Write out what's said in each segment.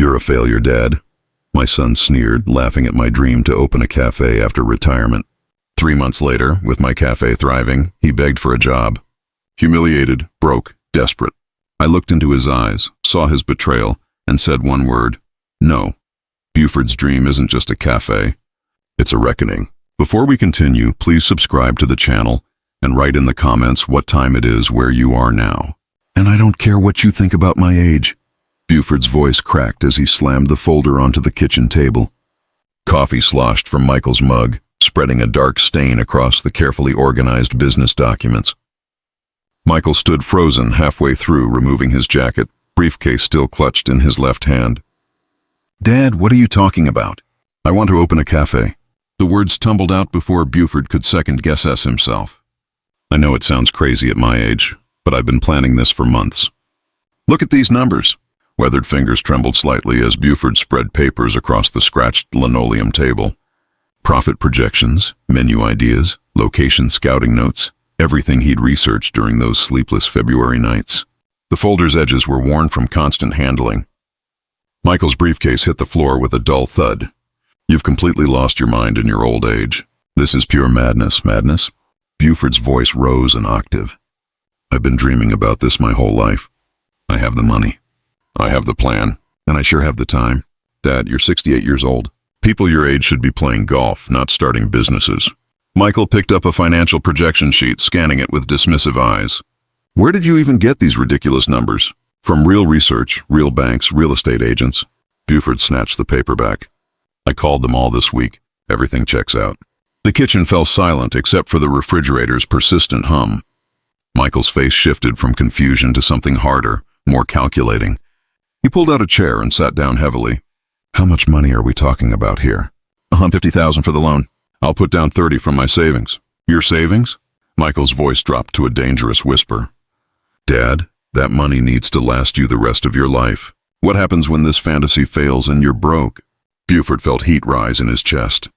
You're a failure, Dad. My son sneered, laughing at my dream to open a cafe after retirement. 3 months later, with my cafe thriving, he begged for a job. Humiliated, broke, desperate. I looked into his eyes, saw his betrayal, and said one word: no. Buford's dream isn't just a cafe. It's a reckoning. Before we continue, please subscribe to the channel and write in the comments what time it is where you are now. And I don't care what you think about my age. Buford's voice cracked as he slammed the folder onto the kitchen table. Coffee sloshed from Michael's mug, spreading a dark stain across the carefully organized business documents. Michael stood frozen halfway through, removing his jacket, briefcase still clutched in his left hand. Dad, what are you talking about? I want to open a cafe. The words tumbled out before Buford could second-guess himself. I know it sounds crazy at my age, but I've been planning this for months. Look at these numbers. Weathered fingers trembled slightly as Buford spread papers across the scratched linoleum table. Profit projections, menu ideas, location scouting notes, everything he'd researched during those sleepless February nights. The folder's edges were worn from constant handling. Michael's briefcase hit the floor with a dull thud. You've completely lost your mind in your old age. This is pure madness, madness. Buford's voice rose an octave. I've been dreaming about this my whole life. I have the money. I have the plan. And I sure have the time. Dad, you're 68 years old. People your age should be playing golf, not starting businesses. Michael picked up a financial projection sheet, scanning it with dismissive eyes. Where did you even get these ridiculous numbers? From real research, real banks, real estate agents. Buford snatched the paper back. I called them all this week. Everything checks out. The kitchen fell silent except for the refrigerator's persistent hum. Michael's face shifted from confusion to something harder, more calculating. He pulled out a chair and sat down heavily. How much money are we talking about here? $150,000 for the loan. I'll put down 30 from my savings. Your savings? Michael's voice dropped to a dangerous whisper. Dad, that money needs to last you the rest of your life. What happens when this fantasy fails and you're broke? Buford felt heat rise in his chest.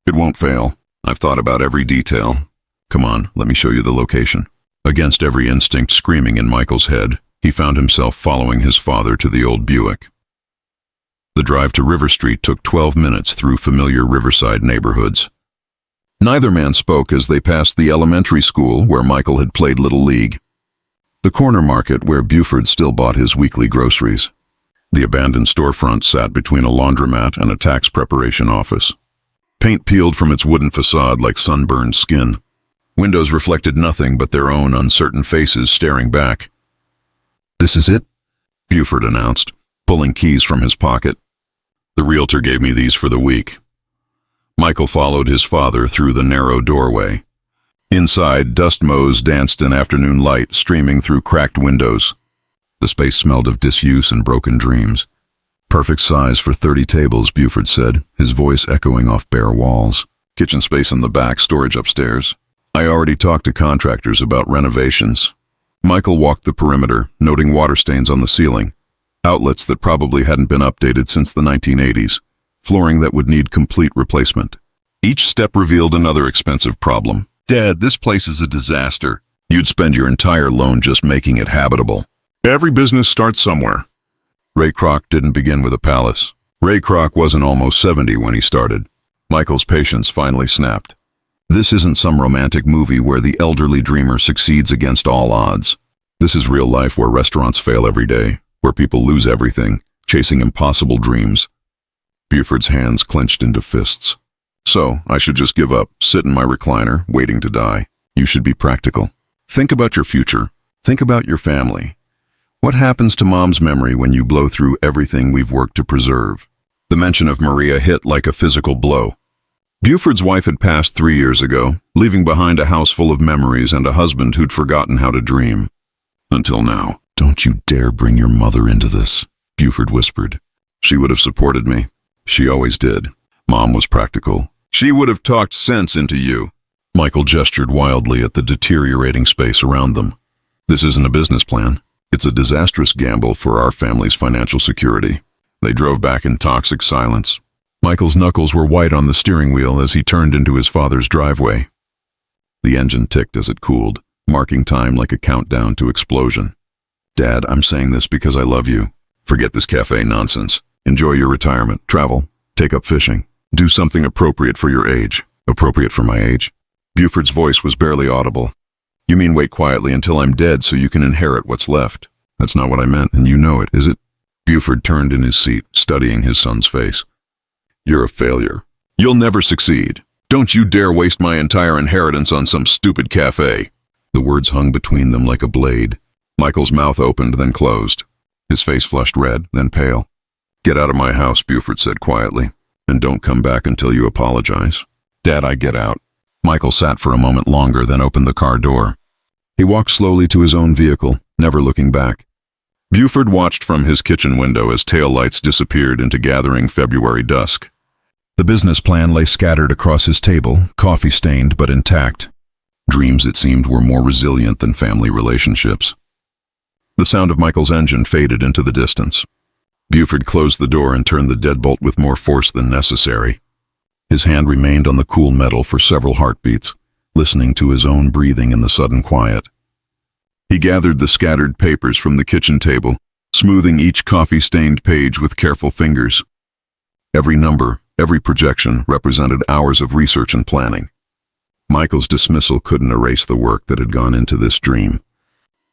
It won't fail. I've thought about every detail. Come on, let me show you the location. Against every instinct screaming in Michael's head, he found himself following his father to the old Buick. The drive to River Street took 12 minutes through familiar riverside neighborhoods. Neither man spoke as they passed the elementary school where Michael had played Little League, the corner market where Buford still bought his weekly groceries. The abandoned storefront sat between a laundromat and a tax preparation office. Paint peeled from its wooden facade like sunburned skin. Windows reflected nothing but their own uncertain faces staring back. This is it? Buford announced, pulling keys from his pocket. The realtor gave me these for the week. Michael followed his father through the narrow doorway. Inside, dust motes danced in afternoon light, streaming through cracked windows. The space smelled of disuse and broken dreams. Perfect size for 30 tables, Buford said, his voice echoing off bare walls. Kitchen space in the back, storage upstairs. I already talked to contractors about renovations. Michael walked the perimeter, noting water stains on the ceiling. Outlets that probably hadn't been updated since the 1980s. Flooring that would need complete replacement. Each step revealed another expensive problem. Dad, this place is a disaster. You'd spend your entire loan just making it habitable. Every business starts somewhere. Ray Kroc didn't begin with a palace. Ray Kroc wasn't almost 70 when he started. Michael's patience finally snapped. This isn't some romantic movie where the elderly dreamer succeeds against all odds. This is real life where restaurants fail every day, where people lose everything, chasing impossible dreams. Buford's hands clenched into fists. So, I should just give up, sit in my recliner, waiting to die. You should be practical. Think about your future. Think about your family. What happens to Mom's memory when you blow through everything we've worked to preserve? The mention of Maria hit like a physical blow. Buford's wife had passed 3 years ago, leaving behind a house full of memories and a husband who'd forgotten how to dream. Until now. Don't you dare bring your mother into this, Buford whispered. She would have supported me. She always did. Mom was practical. She would have talked sense into you. Michael gestured wildly at the deteriorating space around them. This isn't a business plan. It's a disastrous gamble for our family's financial security. They drove back in toxic silence. Michael's knuckles were white on the steering wheel as he turned into his father's driveway. The engine ticked as it cooled, marking time like a countdown to explosion. Dad, I'm saying this because I love you. Forget this cafe nonsense. Enjoy your retirement. Travel. Take up fishing. Do something appropriate for your age. Appropriate for my age? Buford's voice was barely audible. You mean wait quietly until I'm dead so you can inherit what's left? That's not what I meant, and you know it, is it? Buford turned in his seat, studying his son's face. You're a failure. You'll never succeed. Don't you dare waste my entire inheritance on some stupid cafe. The words hung between them like a blade. Michael's mouth opened, then closed. His face flushed red, then pale. Get out of my house, Buford said quietly, and don't come back until you apologize. Dad, I get out. Michael sat for a moment longer, then opened the car door. He walked slowly to his own vehicle, never looking back. Buford watched from his kitchen window as taillights disappeared into gathering February dusk. The business plan lay scattered across his table, coffee-stained but intact. Dreams, it seemed, were more resilient than family relationships. The sound of Michael's engine faded into the distance. Buford closed the door and turned the deadbolt with more force than necessary. His hand remained on the cool metal for several heartbeats, listening to his own breathing in the sudden quiet. He gathered the scattered papers from the kitchen table, smoothing each coffee-stained page with careful fingers. Every number, every projection represented hours of research and planning. Michael's dismissal couldn't erase the work that had gone into this dream.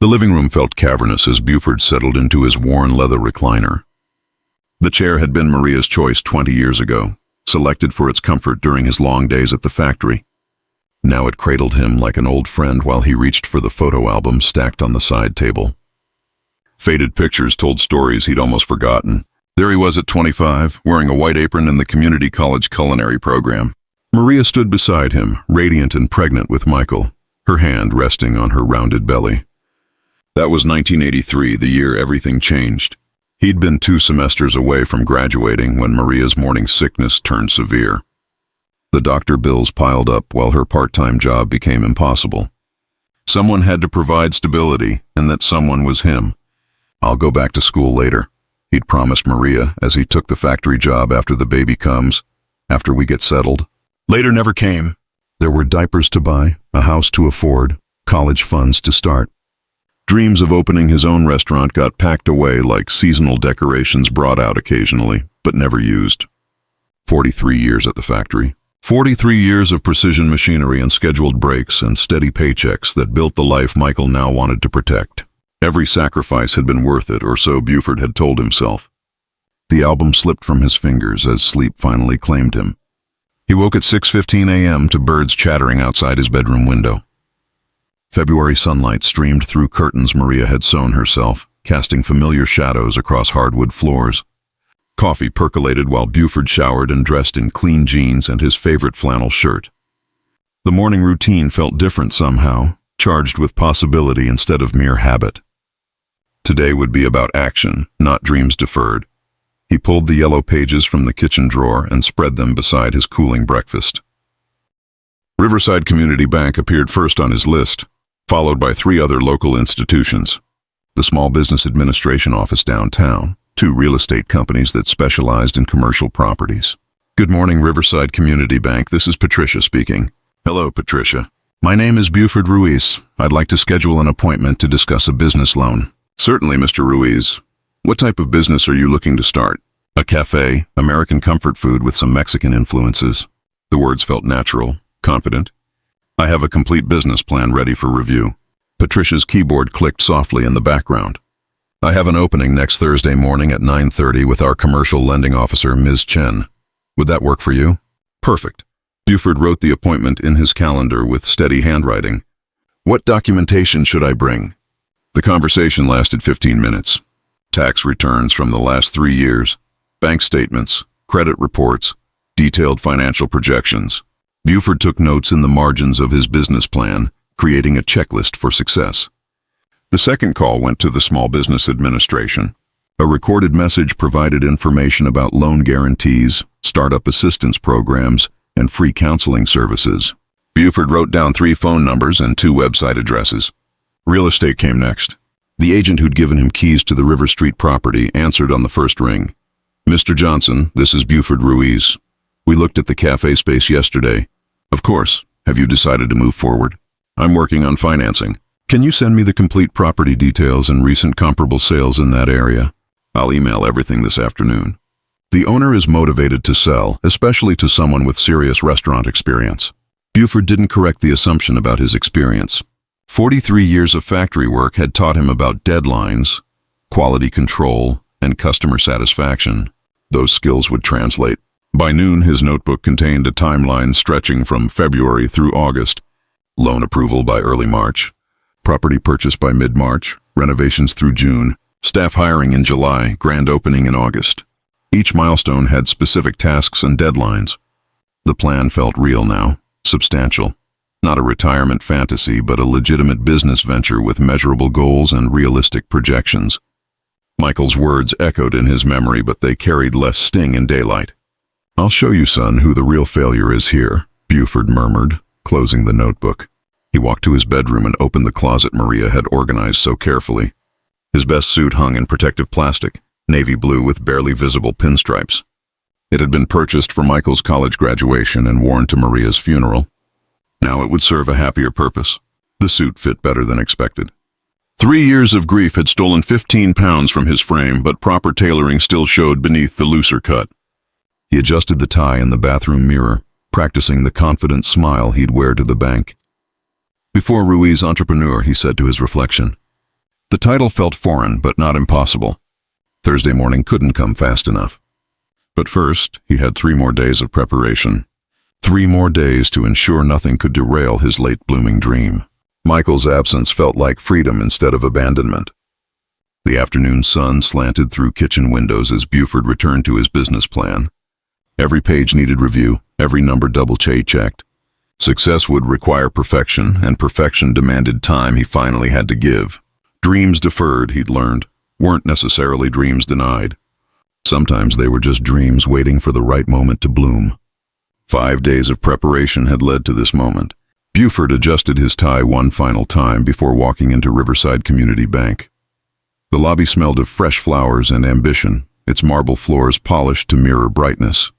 The living room felt cavernous as Buford settled into his worn leather recliner. The chair had been Maria's choice 20 years ago, selected for its comfort during his long days at the factory. Now it cradled him like an old friend while he reached for the photo album stacked on the side table. Faded pictures told stories he'd almost forgotten. There he was at 25, wearing a white apron in the community college culinary program. Maria stood beside him, radiant and pregnant with Michael, her hand resting on her rounded belly. That was 1983, the year everything changed. He'd been 2 semesters away from graduating when Maria's morning sickness turned severe. The doctor bills piled up while her part-time job became impossible. Someone had to provide stability, and that someone was him. I'll go back to school later, he'd promised Maria as he took the factory job after the baby comes, after we get settled. Later never came. There were diapers to buy, a house to afford, college funds to start. Dreams of opening his own restaurant got packed away like seasonal decorations brought out occasionally, but never used. 43 years at the factory. 43 years of precision machinery and scheduled breaks and steady paychecks that built the life Michael now wanted to protect. Every sacrifice had been worth it, or so Buford had told himself. The album slipped from his fingers as sleep finally claimed him. He woke at 6:15 a.m. to birds chattering outside his bedroom window. February sunlight streamed through curtains Maria had sewn herself, casting familiar shadows across hardwood floors. Coffee percolated while Buford showered and dressed in clean jeans and his favorite flannel shirt. The morning routine felt different somehow, charged with possibility instead of mere habit. Today would be about action, not dreams deferred. He pulled the yellow pages from the kitchen drawer and spread them beside his cooling breakfast. Riverside Community Bank appeared first on his list, followed by 3 other local institutions. The Small Business Administration office downtown, 2 real estate companies that specialized in commercial properties. Good morning, Riverside Community Bank. This is Patricia speaking. Hello, Patricia. My name is Buford Ruiz. I'd like to schedule an appointment to discuss a business loan. Certainly, Mr. Ruiz. What type of business are you looking to start? A cafe, American comfort food with some Mexican influences. The words felt natural, confident. I have a complete business plan ready for review. Patricia's keyboard clicked softly in the background. I have an opening next Thursday morning at 9:30 with our commercial lending officer, Ms. Chen. Would that work for you? Perfect. Buford wrote the appointment in his calendar with steady handwriting. What documentation should I bring? The conversation lasted 15 minutes. Tax returns from the last 3 years, bank statements, credit reports, detailed financial projections. Buford took notes in the margins of his business plan, creating a checklist for success. The second call went to the Small Business Administration. A recorded message provided information about loan guarantees, startup assistance programs, and free counseling services. Buford wrote down 3 phone numbers and 2 website addresses. Real estate came next. The agent who'd given him keys to the River Street property answered on the first ring. Mr. Johnson, this is Buford Ruiz. We looked at the cafe space yesterday. Of course. Have you decided to move forward? I'm working on financing. Can you send me the complete property details and recent comparable sales in that area? I'll email everything this afternoon. The owner is motivated to sell, especially to someone with serious restaurant experience. Buford didn't correct the assumption about his experience. 43 years of factory work had taught him about deadlines, quality control, and customer satisfaction. Those skills would translate. By noon, his notebook contained a timeline stretching from February through August. Loan approval by early March. Property purchase by mid-March. Renovations through June. Staff hiring in July. Grand opening in August. Each milestone had specific tasks and deadlines. The plan felt real now, substantial. Not a retirement fantasy, but a legitimate business venture with measurable goals and realistic projections. Michael's words echoed in his memory, but they carried less sting in daylight. "I'll show you, son, who the real failure is here," Buford murmured, closing the notebook. He walked to his bedroom and opened the closet Maria had organized so carefully. His best suit hung in protective plastic, navy blue with barely visible pinstripes. It had been purchased for Michael's college graduation and worn to Maria's funeral. Now it would serve a happier purpose. The suit fit better than expected. 3 years of grief had stolen 15 pounds from his frame, but proper tailoring still showed beneath the looser cut. He adjusted the tie in the bathroom mirror, practicing the confident smile he'd wear to the bank. Before Ruiz Entrepreneur, he said to his reflection. The title felt foreign, but not impossible. Thursday morning couldn't come fast enough. But first, he had 3 more days of preparation. 3 more days to ensure nothing could derail his late-blooming dream. Michael's absence felt like freedom instead of abandonment. The afternoon sun slanted through kitchen windows as Buford returned to his business plan. Every page needed review, every number double-checked. Success would require perfection, and perfection demanded time he finally had to give. Dreams deferred, he'd learned, weren't necessarily dreams denied. Sometimes they were just dreams waiting for the right moment to bloom. 5 days of preparation had led to this moment. Buford adjusted his tie one final time before walking into Riverside Community Bank. The lobby smelled of fresh flowers and ambition, its marble floors polished to mirror brightness.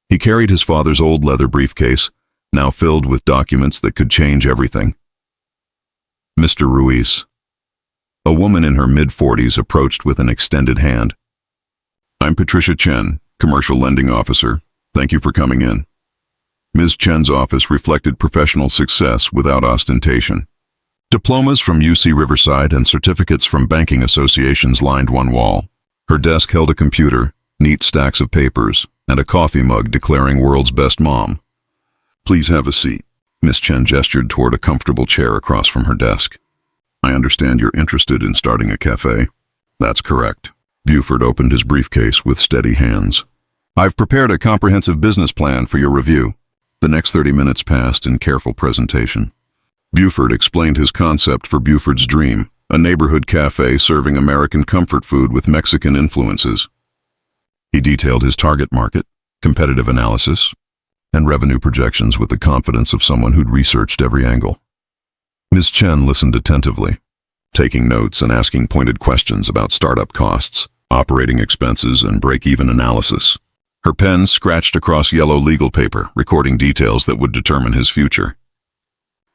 He carried his father's old leather briefcase, now filled with documents that could change everything. Mr. Ruiz. A woman in her mid-40s approached with an extended hand. "I'm Patricia Chen, Commercial Lending Officer. Thank you for coming in." Ms. Chen's office reflected professional success without ostentation. Diplomas from UC Riverside and certificates from banking associations lined one wall. Her desk held a computer, neat stacks of papers, and a coffee mug declaring "World's Best Mom." "Please have a seat." Ms. Chen gestured toward a comfortable chair across from her desk. "I understand you're interested in starting a cafe." "That's correct." Buford opened his briefcase with steady hands. "I've prepared a comprehensive business plan for your review." The next 30 minutes passed in careful presentation. Buford explained his concept for Buford's dream, a neighborhood cafe serving American comfort food with Mexican influences. He detailed his target market, competitive analysis, and revenue projections with the confidence of someone who'd researched every angle. Ms. Chen listened attentively, taking notes and asking pointed questions about startup costs, operating expenses, and break-even analysis. Her pen scratched across yellow legal paper, recording details that would determine his future.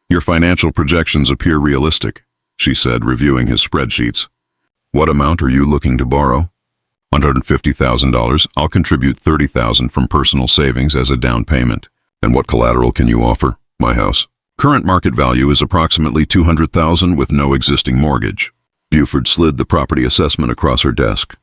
"Your financial projections appear realistic," she said, reviewing his spreadsheets. "What amount are you looking to borrow?" $150,000. I'll contribute $30,000 from personal savings as a down payment. "And what collateral can you offer?" "My house. Current market value is approximately $200,000 with no existing mortgage." Buford slid the property assessment across her desk.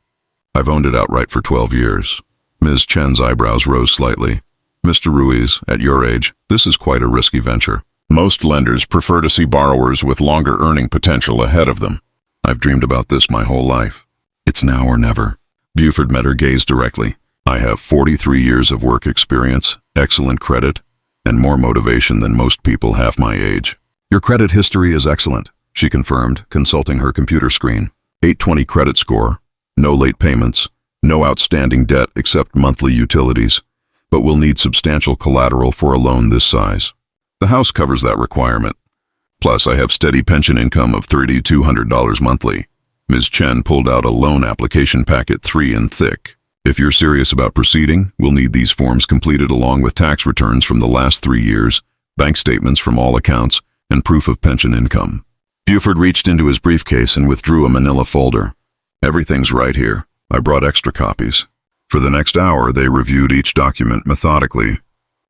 "I've owned it outright for 12 years. Ms. Chen's eyebrows rose slightly. "Mr. Ruiz, at your age, this is quite a risky venture. Most lenders prefer to see borrowers with longer earning potential ahead of them. I've dreamed about this my whole life. It's now or never." Buford met her gaze directly. "I have 43 years of work experience, excellent credit, and more motivation than most people half my age." "Your credit history is excellent," she confirmed, consulting her computer screen. 820 credit score, no late payments, no outstanding debt except monthly utilities, but we'll need substantial collateral for a loan this size. The house covers that requirement. Plus, I have steady pension income of $3,200 monthly." Ms. Chen pulled out a loan application packet 3 and thick. "If you're serious about proceeding, we'll need these forms completed along with tax returns from the last 3 years, bank statements from all accounts, and proof of pension income." Buford reached into his briefcase and withdrew a manila folder. "Everything's right here. I brought extra copies." For the next hour, they reviewed each document methodically.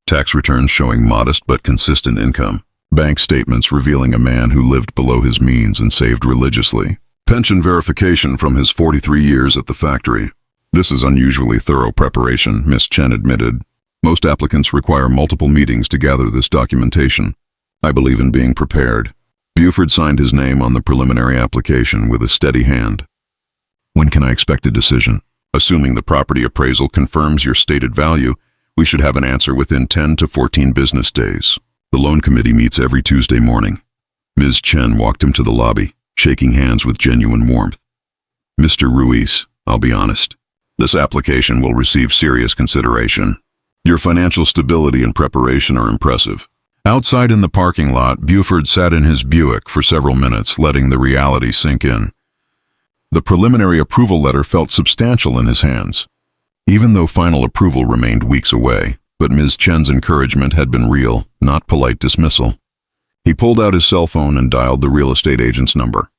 Tax returns showing modest but consistent income. Bank statements revealing a man who lived below his means and saved religiously. Pension verification from his 43 years at the factory. This is unusually thorough preparation, Miss Chen admitted. Most applicants require multiple meetings to gather this documentation. I believe in being prepared. Buford signed his name on the preliminary application with a steady hand. When can I expect a decision? Assuming the property appraisal confirms your stated value, we should have an answer within 10 to 14 business days. The loan committee meets every Tuesday morning. Ms. Chen walked him to the lobby, shaking hands with genuine warmth. Mr. Ruiz, I'll be honest. This application will receive serious consideration. Your financial stability and preparation are impressive. Outside in the parking lot, Buford sat in his Buick for several minutes, letting the reality sink in. The preliminary approval letter felt substantial in his hands, even though final approval remained weeks away. But Ms. Chen's encouragement had been real, not polite dismissal. He pulled out his cell phone and dialed the real estate agent's number.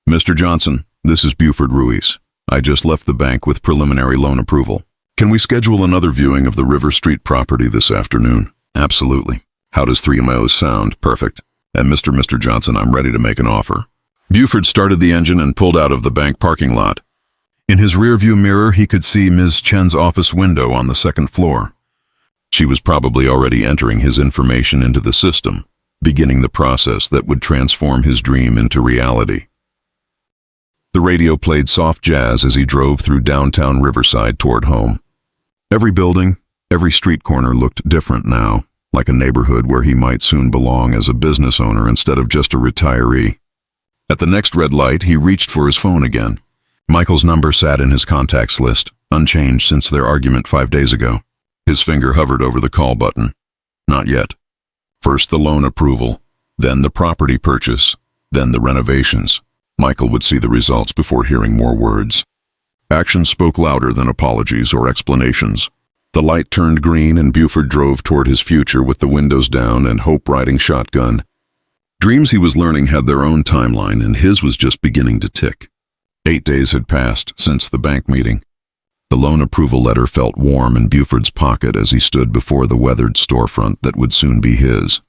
Mr. Johnson, this is Buford Ruiz. I just left the bank with preliminary loan approval. Can we schedule another viewing of the River Street property this afternoon? Absolutely. How does 3 miles sound? Perfect. And Mr. Johnson, I'm ready to make an offer. Buford started the engine and pulled out of the bank parking lot. In his rearview mirror, he could see Ms. Chen's office window on the second floor. She was probably already entering his information into the system, beginning the process that would transform his dream into reality. The radio played soft jazz as he drove through downtown Riverside toward home. Every building, every street corner looked different now, like a neighborhood where he might soon belong as a business owner instead of just a retiree. At the next red light, he reached for his phone again. Michael's number sat in his contacts list, unchanged since their argument 5 days ago. His finger hovered over the call button. Not yet. First the loan approval, then the property purchase, then the renovations. Michael would see the results before hearing more words. Actions spoke louder than apologies or explanations. The light turned green and Buford drove toward his future with the windows down and hope riding shotgun. Dreams he was learning had their own timeline, and his was just beginning to tick. 8 days had passed since the bank meeting. The loan approval letter felt warm in Buford's pocket as he stood before the weathered storefront that would soon be his.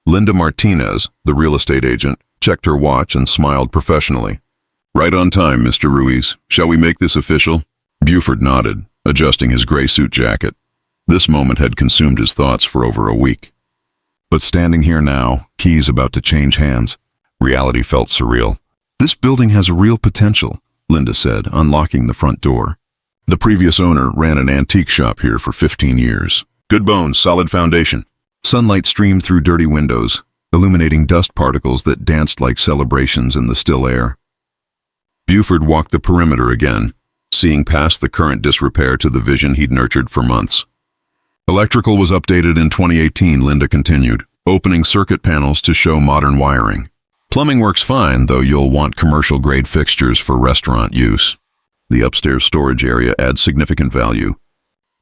Linda Martinez, the real estate agent, checked her watch and smiled professionally. Right on time, Mr. Ruiz. Shall we make this official? Buford nodded, adjusting his gray suit jacket. This moment had consumed his thoughts for over a week. But standing here now, keys about to change hands, reality felt surreal. This building has real potential, Linda said, unlocking the front door. The previous owner ran an antique shop here for 15 years. Good bones, solid foundation. Sunlight streamed through dirty windows, illuminating dust particles that danced like celebrations in the still air. Buford walked the perimeter again, seeing past the current disrepair to the vision he'd nurtured for months. Electrical was updated in 2018, Linda continued, opening circuit panels to show modern wiring. Plumbing works fine, though you'll want commercial-grade fixtures for restaurant use. The upstairs storage area adds significant value.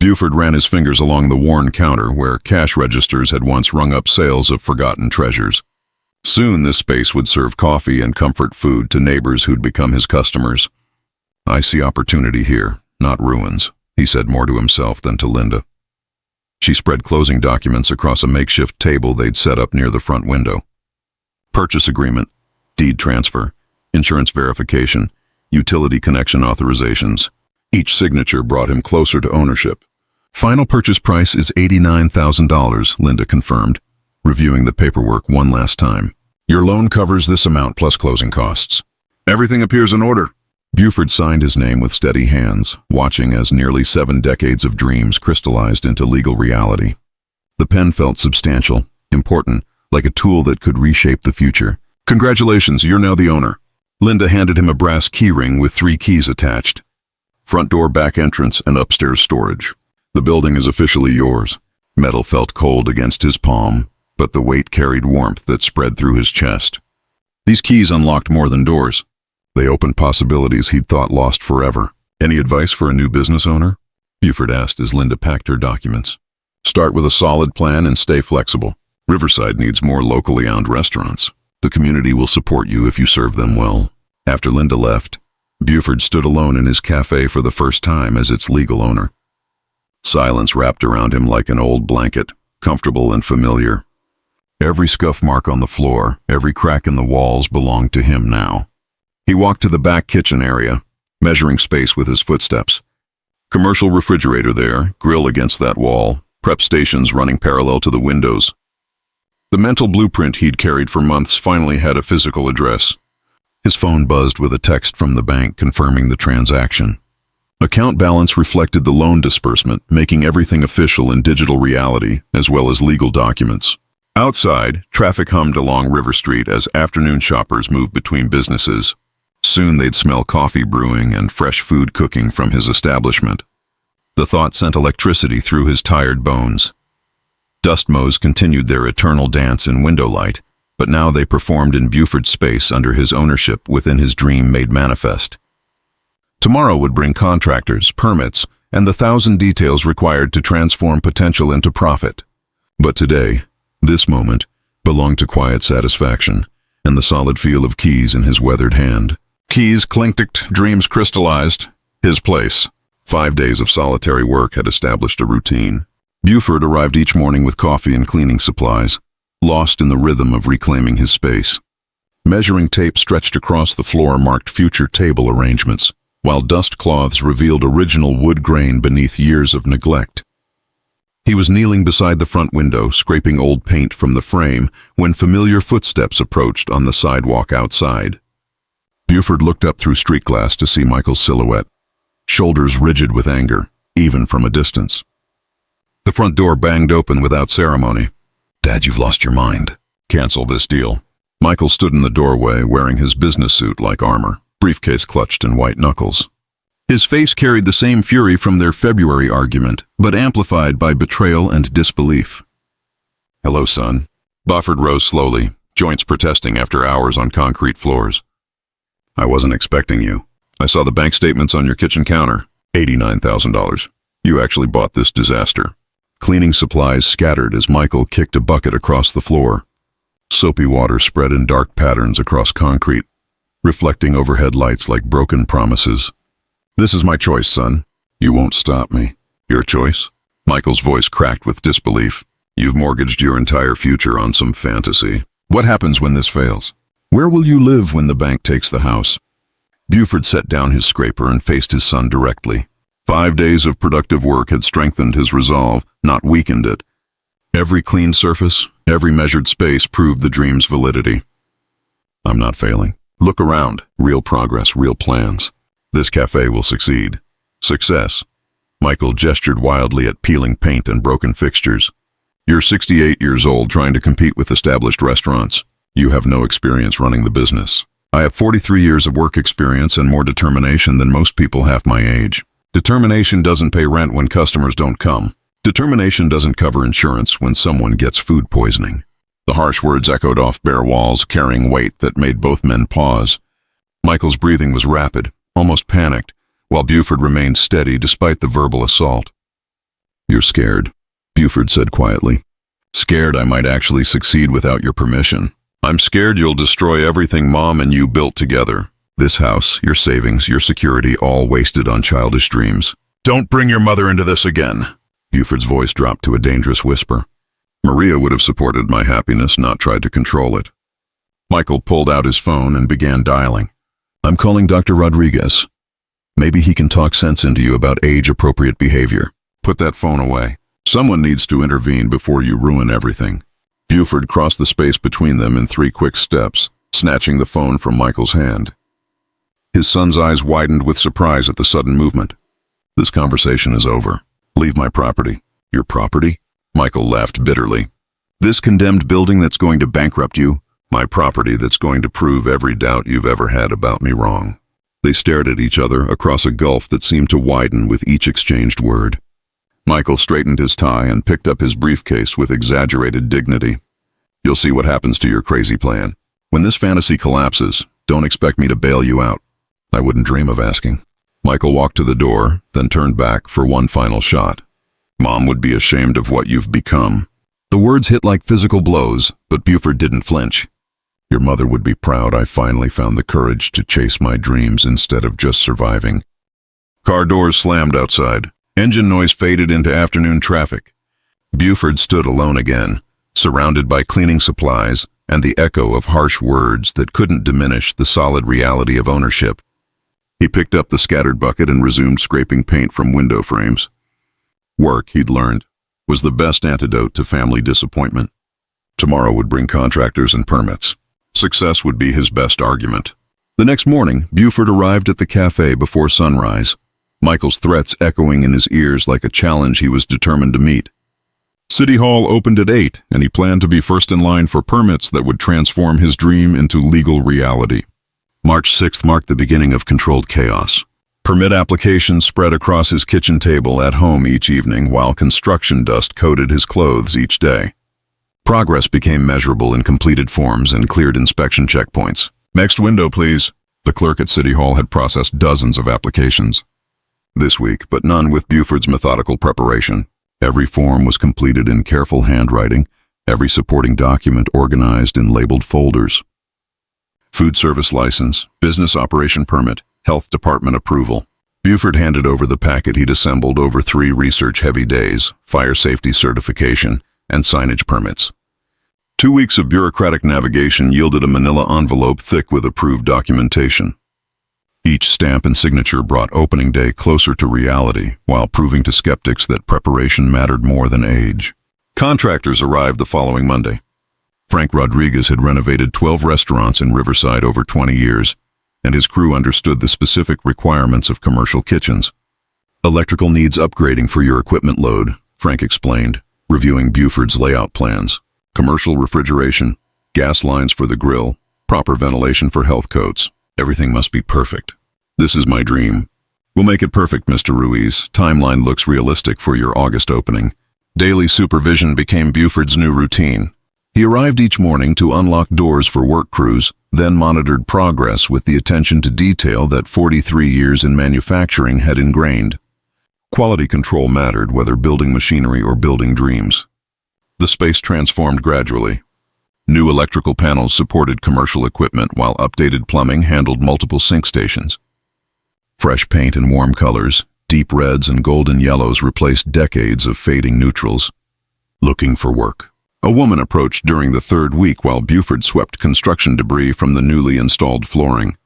Buford ran his fingers along the worn counter where cash registers had once rung up sales of forgotten treasures. Soon this space would serve coffee and comfort food to neighbors who'd become his customers. I see opportunity here, not ruins, he said more to himself than to Linda. She spread closing documents across a makeshift table they'd set up near the front window. Purchase agreement, deed transfer, insurance verification, utility connection authorizations. Each signature brought him closer to ownership. Final purchase price is $89,000, Linda confirmed, reviewing the paperwork one last time. Your loan covers this amount plus closing costs. Everything appears in order. Buford signed his name with steady hands, watching as nearly 7 decades of dreams crystallized into legal reality. The pen felt substantial, important, like a tool that could reshape the future. Congratulations, you're now the owner. Linda handed him a brass keyring with 3 keys attached. Front door, back entrance, and upstairs storage. The building is officially yours. Metal felt cold against his palm, but the weight carried warmth that spread through his chest. These keys unlocked more than doors. They opened possibilities he'd thought lost forever. Any advice for a new business owner? Buford asked as Linda packed her documents. Start with a solid plan and stay flexible. Riverside needs more locally owned restaurants. The community will support you if you serve them well. After Linda left, Buford stood alone in his cafe for the first time as its legal owner. Silence wrapped around him like an old blanket, comfortable and familiar. Every scuff mark on the floor, every crack in the walls belonged to him now. He walked to the back kitchen area, measuring space with his footsteps. Commercial refrigerator there, grill against that wall, prep stations running parallel to the windows. The mental blueprint he'd carried for months finally had a physical address. His phone buzzed with a text from the bank confirming the transaction. Account balance reflected the loan disbursement, making everything official in digital reality, as well as legal documents. Outside, traffic hummed along River Street as afternoon shoppers moved between businesses. Soon they'd smell coffee brewing and fresh food cooking from his establishment. The thought sent electricity through his tired bones. Dust mows continued their eternal dance in window light, but now they performed in Buford's space under his ownership within his dream made manifest. Tomorrow would bring contractors, permits, and the 1,000 details required to transform potential into profit. But today, this moment, belonged to quiet satisfaction and the solid feel of keys in his weathered hand. Keys clinked, dreams crystallized. His place. 5 days of solitary work had established a routine. Buford arrived each morning with coffee and cleaning supplies, lost in the rhythm of reclaiming his space. Measuring tape stretched across the floor marked future table arrangements, while dust cloths revealed original wood grain beneath years of neglect. He was kneeling beside the front window, scraping old paint from the frame, when familiar footsteps approached on the sidewalk outside. Buford looked up through street glass to see Michael's silhouette, shoulders rigid with anger, even from a distance. The front door banged open without ceremony. "Dad, you've lost your mind. Cancel this deal." Michael stood in the doorway, wearing his business suit like armor, briefcase clutched in white knuckles. His face carried the same fury from their February argument, but amplified by betrayal and disbelief. "Hello, son." Buford rose slowly, joints protesting after hours on concrete floors. "I wasn't expecting you. I saw the bank statements on your kitchen counter. $89,000. You actually bought this disaster." Cleaning supplies scattered as Michael kicked a bucket across the floor. Soapy water spread in dark patterns across concrete, reflecting overhead lights like broken promises. "This is my choice, son. You won't stop me." "Your choice?" Michael's voice cracked with disbelief. "You've mortgaged your entire future on some fantasy. What happens when this fails? Where will you live when the bank takes the house?" Buford set down his scraper and faced his son directly. 5 days of productive work had strengthened his resolve, not weakened it. Every cleaned surface, every measured space proved the dream's validity. "I'm not failing. Look around. Real progress, real plans. This cafe will succeed." "Success." Michael gestured wildly at peeling paint and broken fixtures. "You're 68 years old trying to compete with established restaurants. You have no experience running the business. I have 43 years of work experience and more determination than most people half my age. Determination doesn't pay rent when customers don't come. Determination doesn't cover insurance when someone gets food poisoning." The harsh words echoed off bare walls, carrying weight that made both men pause. Michael's breathing was rapid, almost panicked, while Buford remained steady despite the verbal assault. "You're scared," Buford said quietly. "Scared I might actually succeed without your permission. I'm scared you'll destroy everything Mom and you built together. This house, your savings, your security, all wasted on childish dreams. Don't bring your mother into this again." Buford's voice dropped to a dangerous whisper. "Maria would have supported my happiness, not tried to control it." Michael pulled out his phone and began dialing. "I'm calling Dr. Rodriguez. Maybe he can talk sense into you about age-appropriate behavior." "Put that phone away. Someone needs to intervene before you ruin everything." Buford crossed the space between them in 3 quick steps, snatching the phone from Michael's hand. His son's eyes widened with surprise at the sudden movement. "This conversation is over. Leave my property." "Your property?" Michael laughed bitterly. "This condemned building that's going to bankrupt you? My property that's going to prove every doubt you've ever had about me wrong." They stared at each other across a gulf that seemed to widen with each exchanged word. Michael straightened his tie and picked up his briefcase with exaggerated dignity. "You'll see what happens to your crazy plan. When this fantasy collapses, don't expect me to bail you out." "I wouldn't dream of asking." Michael walked to the door, then turned back for one final shot. "Mom would be ashamed of what you've become." The words hit like physical blows, but Buford didn't flinch. "Your mother would be proud I finally found the courage to chase my dreams instead of just surviving." Car doors slammed outside. Engine noise faded into afternoon traffic. Buford stood alone again, surrounded by cleaning supplies and the echo of harsh words that couldn't diminish the solid reality of ownership. He picked up the scattered bucket and resumed scraping paint from window frames. Work, he'd learned, was the best antidote to family disappointment. Tomorrow would bring contractors and permits. Success would be his best argument. The next morning, Buford arrived at the cafe before sunrise, Michael's threats echoing in his ears like a challenge he was determined to meet. City Hall opened at 8, and he planned to be first in line for permits that would transform his dream into legal reality. March 6th marked the beginning of controlled chaos. Permit applications spread across his kitchen table at home each evening, while construction dust coated his clothes each day. Progress became measurable in completed forms and cleared inspection checkpoints. Next window, please. The clerk at City Hall had processed dozens of applications this week, but none with Buford's methodical preparation. Every form was completed in careful handwriting, every supporting document organized in labeled folders. Food service license, business operation permit, health department approval. Buford handed over the packet he'd assembled over 3 research-heavy days, fire safety certification, and signage permits. 2 weeks of bureaucratic navigation yielded a manila envelope thick with approved documentation. Each stamp and signature brought opening day closer to reality, while proving to skeptics that preparation mattered more than age. Contractors arrived the following Monday. Frank Rodriguez had renovated 12 restaurants in Riverside over 20 years, and his crew understood the specific requirements of commercial kitchens. Electrical needs upgrading for your equipment load, Frank explained, reviewing Buford's layout plans. Commercial refrigeration, gas lines for the grill, proper ventilation for health codes. Everything must be perfect. This is my dream. We'll make it perfect, Mr. Ruiz. Timeline looks realistic for your August opening. Daily supervision became Buford's new routine. He arrived each morning to unlock doors for work crews, then monitored progress with the attention to detail that 43 years in manufacturing had ingrained. Quality control mattered, whether building machinery or building dreams. The space transformed gradually. New electrical panels supported commercial equipment, while updated plumbing handled multiple sink stations. Fresh paint and warm colors, deep reds and golden yellows replaced decades of fading neutrals. Looking for work. A woman approached during the 3rd week while Buford swept construction debris from the newly installed flooring.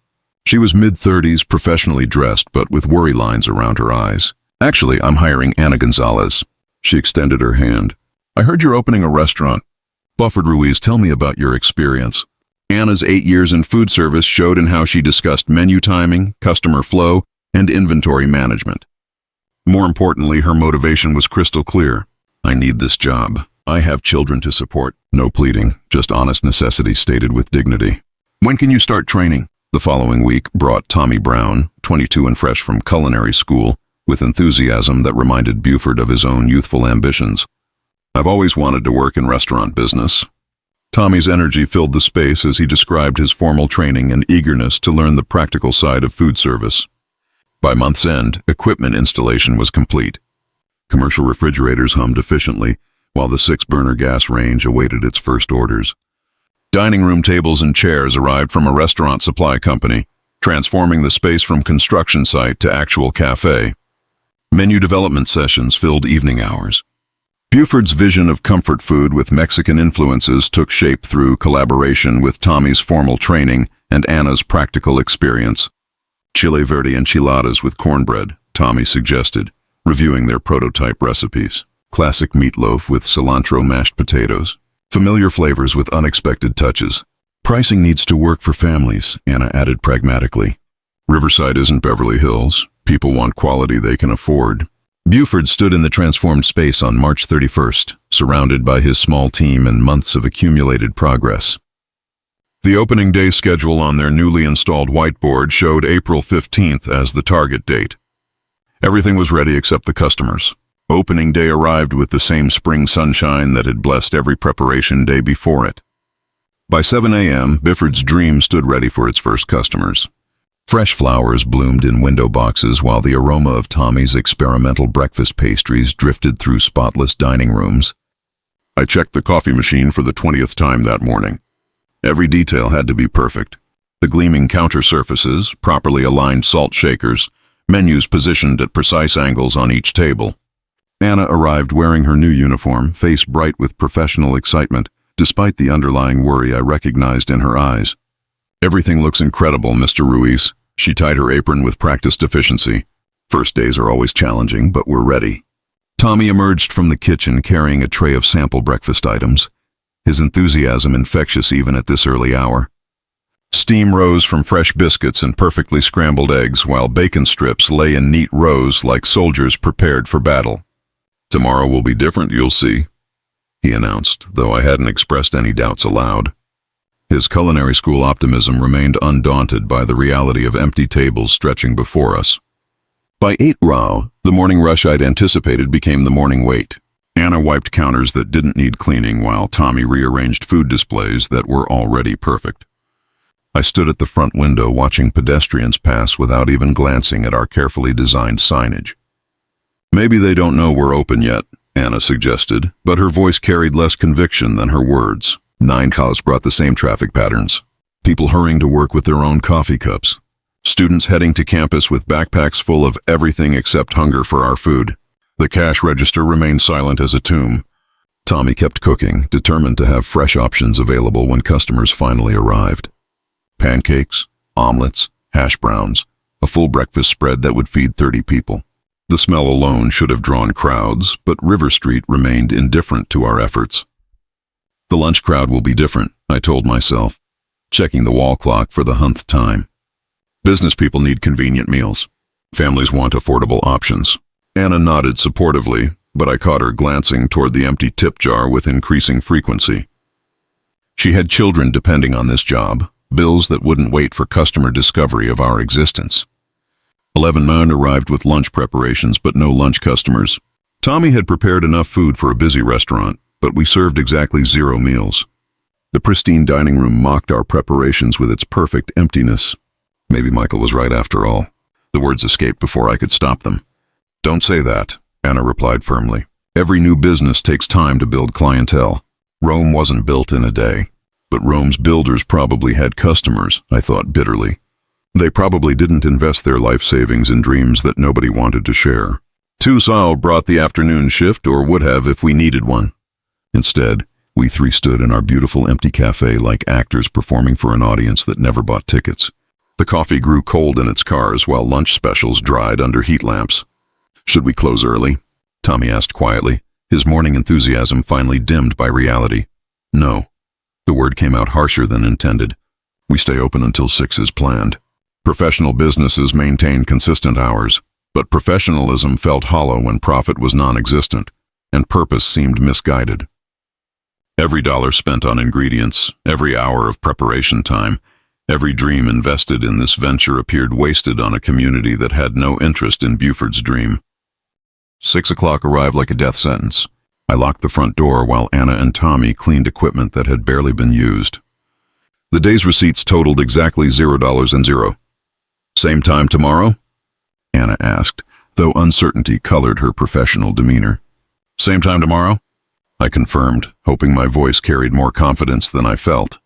She was mid-30s, professionally dressed, but with worry lines around her eyes. Actually, I'm hiring Anna Gonzalez. She extended her hand. I heard you're opening a restaurant. Buford Ruiz, tell me about your experience. Anna's 8 years in food service showed in how she discussed menu timing, customer flow, and inventory management. More importantly, her motivation was crystal clear. I need this job. I have children to support. No pleading, just honest necessity stated with dignity. When can you start training? The following week brought Tommy Brown, 22 and fresh from culinary school, with enthusiasm that reminded Buford of his own youthful ambitions. I've always wanted to work in restaurant business. Tommy's energy filled the space as he described his formal training and eagerness to learn the practical side of food service. By month's end, equipment installation was complete. Commercial refrigerators hummed efficiently, while the 6-burner gas range awaited its first orders. Dining room tables and chairs arrived from a restaurant supply company, transforming the space from construction site to actual cafe. Menu development sessions filled evening hours. Buford's vision of comfort food with Mexican influences took shape through collaboration with Tommy's formal training and Anna's practical experience. Chile verde enchiladas with cornbread, Tommy suggested, reviewing their prototype recipes. Classic meatloaf with cilantro mashed potatoes. Familiar flavors with unexpected touches. Pricing needs to work for families, Anna added pragmatically. Riverside isn't Beverly Hills. People want quality they can afford. Buford stood in the transformed space on March 31st, surrounded by his small team and months of accumulated progress. The opening day schedule on their newly installed whiteboard showed April 15th as the target date. Everything was ready except the customers. Opening day arrived with the same spring sunshine that had blessed every preparation day before it. By 7 a.m., Buford's dream stood ready for its first customers. Fresh flowers bloomed in window boxes while the aroma of Tommy's experimental breakfast pastries drifted through spotless dining rooms. I checked the coffee machine for the 20th time that morning. Every detail had to be perfect. The gleaming counter surfaces, properly aligned salt shakers, menus positioned at precise angles on each table. Anna arrived wearing her new uniform, face bright with professional excitement, despite the underlying worry I recognized in her eyes. "Everything looks incredible, Mr. Ruiz." She tied her apron with practiced efficiency. "First days are always challenging, but we're ready." Tommy emerged from the kitchen carrying a tray of sample breakfast items, his enthusiasm infectious even at this early hour. Steam rose from fresh biscuits and perfectly scrambled eggs, while bacon strips lay in neat rows like soldiers prepared for battle. "Tomorrow will be different, you'll see," he announced, though I hadn't expressed any doubts aloud. His culinary school optimism remained undaunted by the reality of empty tables stretching before us. By 8 Rao, the morning rush I'd anticipated became the morning wait. Anna wiped counters that didn't need cleaning while Tommy rearranged food displays that were already perfect. I stood at the front window watching pedestrians pass without even glancing at our carefully designed signage. "Maybe they don't know we're open yet," Anna suggested, but her voice carried less conviction than her words. 9 cars brought the same traffic patterns. People hurrying to work with their own coffee cups. Students heading to campus with backpacks full of everything except hunger for our food. The cash register remained silent as a tomb. Tommy kept cooking, determined to have fresh options available when customers finally arrived. Pancakes, omelets, hash browns, a full breakfast spread that would feed 30 people. The smell alone should have drawn crowds, but River Street remained indifferent to our efforts. "The lunch crowd will be different," I told myself, checking the wall clock for the 100th time. "Business people need convenient meals. Families want affordable options." Anna nodded supportively, but I caught her glancing toward the empty tip jar with increasing frequency. She had children depending on this job, bills that wouldn't wait for customer discovery of our existence. 11 men arrived with lunch preparations, but no lunch customers. Tommy had prepared enough food for a busy restaurant, but we served exactly 0 meals. The pristine dining room mocked our preparations with its perfect emptiness. Maybe Michael was right after all. The words escaped before I could stop them. "Don't say that," Anna replied firmly. "Every new business takes time to build clientele. Rome wasn't built in a day. But Rome's builders probably had customers," I thought bitterly. They probably didn't invest their life savings in dreams that nobody wanted to share. Sao brought the afternoon shift, or would have if we needed one. Instead, we 3 stood in our beautiful empty cafe like actors performing for an audience that never bought tickets. The coffee grew cold in its cars while lunch specials dried under heat lamps. "Should we close early?" Tommy asked quietly, his morning enthusiasm finally dimmed by reality. "No." The word came out harsher than intended. "We stay open until 6 as planned." Professional businesses maintain consistent hours, but professionalism felt hollow when profit was non-existent, and purpose seemed misguided. Every dollar spent on ingredients, every hour of preparation time, every dream invested in this venture appeared wasted on a community that had no interest in Buford's dream. 6 o'clock arrived like a death sentence. I locked the front door while Anna and Tommy cleaned equipment that had barely been used. The day's receipts totaled exactly $0. "Same time tomorrow?" Anna asked, though uncertainty colored her professional demeanor. "Same time tomorrow?" I confirmed, hoping my voice carried more confidence than I felt.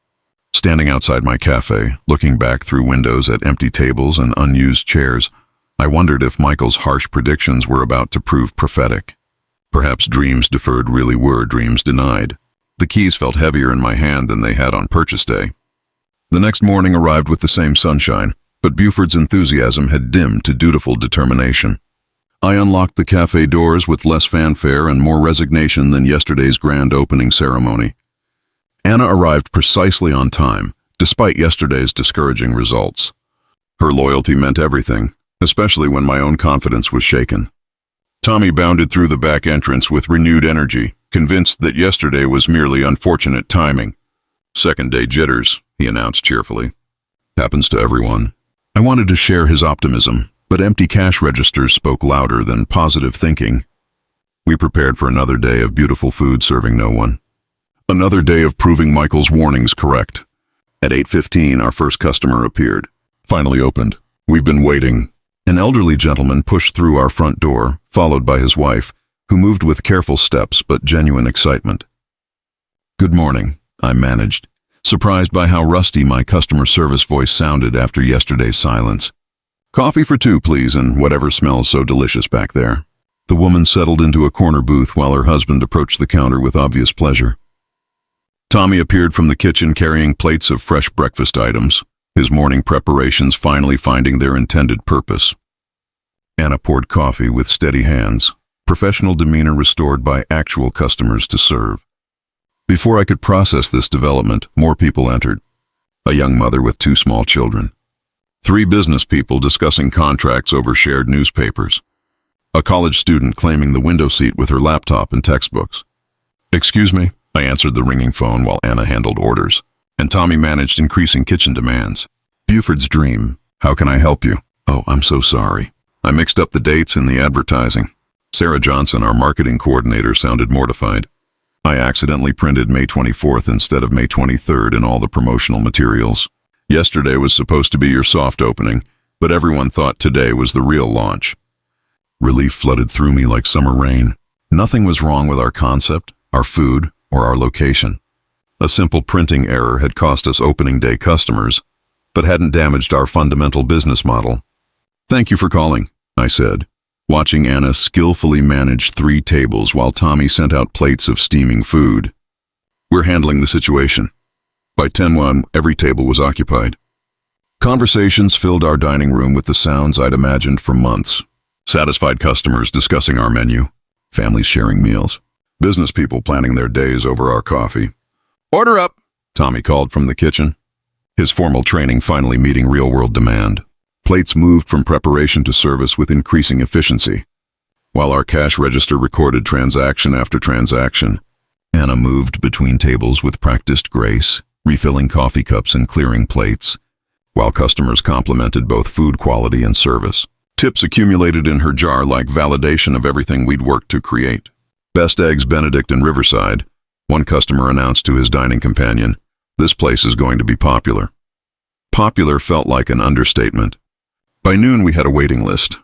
Standing outside my cafe, looking back through windows at empty tables and unused chairs, I wondered if Michael's harsh predictions were about to prove prophetic. Perhaps dreams deferred really were dreams denied. The keys felt heavier in my hand than they had on purchase day. The next morning arrived with the same sunshine, but Buford's enthusiasm had dimmed to dutiful determination. I unlocked the cafe doors with less fanfare and more resignation than yesterday's grand opening ceremony. Anna arrived precisely on time, despite yesterday's discouraging results. Her loyalty meant everything, especially when my own confidence was shaken. Tommy bounded through the back entrance with renewed energy, convinced that yesterday was merely unfortunate timing. "Second-day jitters," he announced cheerfully. "Happens to everyone." I wanted to share his optimism, but empty cash registers spoke louder than positive thinking. We prepared for another day of beautiful food serving no one. Another day of proving Michael's warnings correct. At 8:15, our first customer appeared. Finally opened. "We've been waiting." An elderly gentleman pushed through our front door, followed by his wife, who moved with careful steps but genuine excitement. "Good morning," I managed, surprised by how rusty my customer service voice sounded after yesterday's silence. Coffee for two, please, and whatever smells so delicious back there. The woman settled into a corner booth while her husband approached the counter with obvious pleasure. Tommy appeared from the kitchen carrying plates of fresh breakfast items, his morning preparations finally finding their intended purpose. Anna poured coffee with steady hands, professional demeanor restored by actual customers to serve. Before I could process this development, more people entered. A young mother with 2 small children. 3 business people discussing contracts over shared newspapers. A college student claiming the window seat with her laptop and textbooks. "Excuse me," I answered the ringing phone while Anna handled orders, and Tommy managed increasing kitchen demands. "Buford's Dream, how can I help you?" "Oh, I'm so sorry. I mixed up the dates in the advertising." Sarah Johnson, our marketing coordinator, sounded mortified. "I accidentally printed May 24th instead of May 23rd in all the promotional materials. Yesterday was supposed to be your soft opening, but everyone thought today was the real launch." Relief flooded through me like summer rain. Nothing was wrong with our concept, our food, or our location. A simple printing error had cost us opening day customers, but hadn't damaged our fundamental business model. "Thank you for calling," I said, watching Anna skillfully manage 3 tables while Tommy sent out plates of steaming food. "We're handling the situation." By 10:01, every table was occupied. Conversations filled our dining room with the sounds I'd imagined for months. Satisfied customers discussing our menu, families sharing meals, business people planning their days over our coffee. "Order up," Tommy called from the kitchen, his formal training finally meeting real-world demand. Plates moved from preparation to service with increasing efficiency. While our cash register recorded transaction after transaction, Anna moved between tables with practiced grace, refilling coffee cups and clearing plates, while customers complimented both food quality and service. Tips accumulated in her jar like validation of everything we'd worked to create. "Best eggs Benedict in Riverside," one customer announced to his dining companion. "This place is going to be popular." Popular felt like an understatement. By noon we had a waiting list.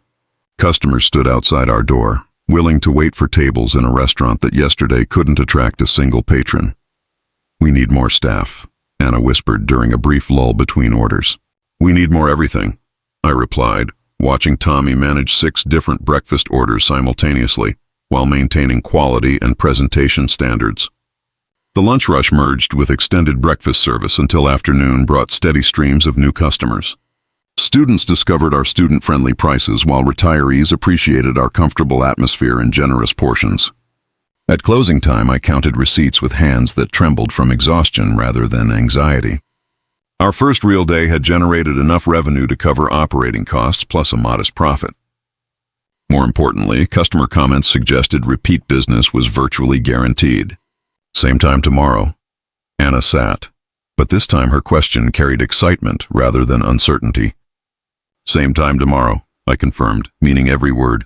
Customers stood outside our door, willing to wait for tables in a restaurant that yesterday couldn't attract a single patron. "We need more staff," Anna whispered during a brief lull between orders. "We need more everything," I replied, watching Tommy manage 6 different breakfast orders simultaneously while maintaining quality and presentation standards. The lunch rush merged with extended breakfast service until afternoon brought steady streams of new customers. Students discovered our student-friendly prices while retirees appreciated our comfortable atmosphere and generous portions. At closing time, I counted receipts with hands that trembled from exhaustion rather than anxiety. Our first real day had generated enough revenue to cover operating costs plus a modest profit. More importantly, customer comments suggested repeat business was virtually guaranteed. "Same time tomorrow." Anna sat, but this time her question carried excitement rather than uncertainty. "Same time tomorrow," I confirmed, meaning every word.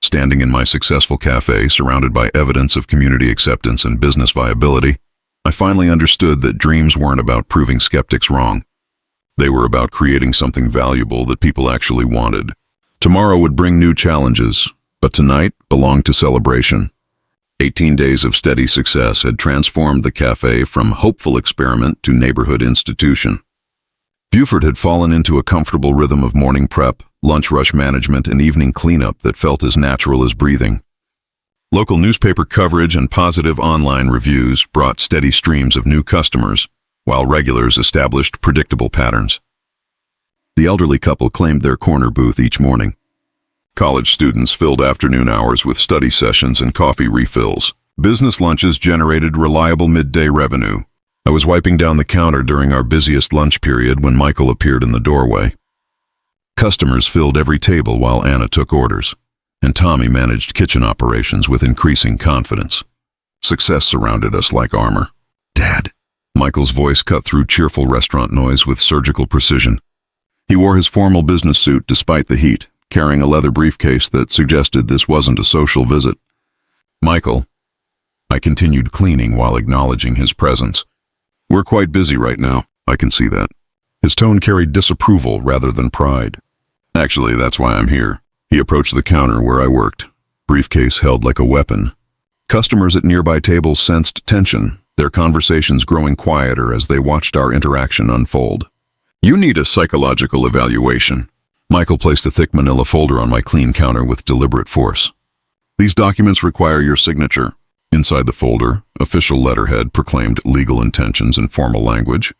Standing in my successful cafe, surrounded by evidence of community acceptance and business viability, I finally understood that dreams weren't about proving skeptics wrong. They were about creating something valuable that people actually wanted. Tomorrow would bring new challenges, but tonight belonged to celebration. 18 days of steady success had transformed the cafe from hopeful experiment to neighborhood institution. Buford had fallen into a comfortable rhythm of morning prep, lunch rush management, and evening cleanup that felt as natural as breathing. Local newspaper coverage and positive online reviews brought steady streams of new customers, while regulars established predictable patterns. The elderly couple claimed their corner booth each morning. College students filled afternoon hours with study sessions and coffee refills. Business lunches generated reliable midday revenue. I was wiping down the counter during our busiest lunch period when Michael appeared in the doorway. Customers filled every table while Anna took orders, and Tommy managed kitchen operations with increasing confidence. Success surrounded us like armor. "Dad," Michael's voice cut through cheerful restaurant noise with surgical precision. He wore his formal business suit despite the heat, carrying a leather briefcase that suggested this wasn't a social visit. "Michael," I continued cleaning while acknowledging his presence. "We're quite busy right now, I can see that." His tone carried disapproval rather than pride. "Actually, that's why I'm here." He approached the counter where I worked, briefcase held like a weapon. Customers at nearby tables sensed tension, their conversations growing quieter as they watched our interaction unfold. "You need a psychological evaluation," Michael placed a thick manila folder on my clean counter with deliberate force. These documents require your signature. Inside the folder, official letterhead proclaimed legal intentions in formal language,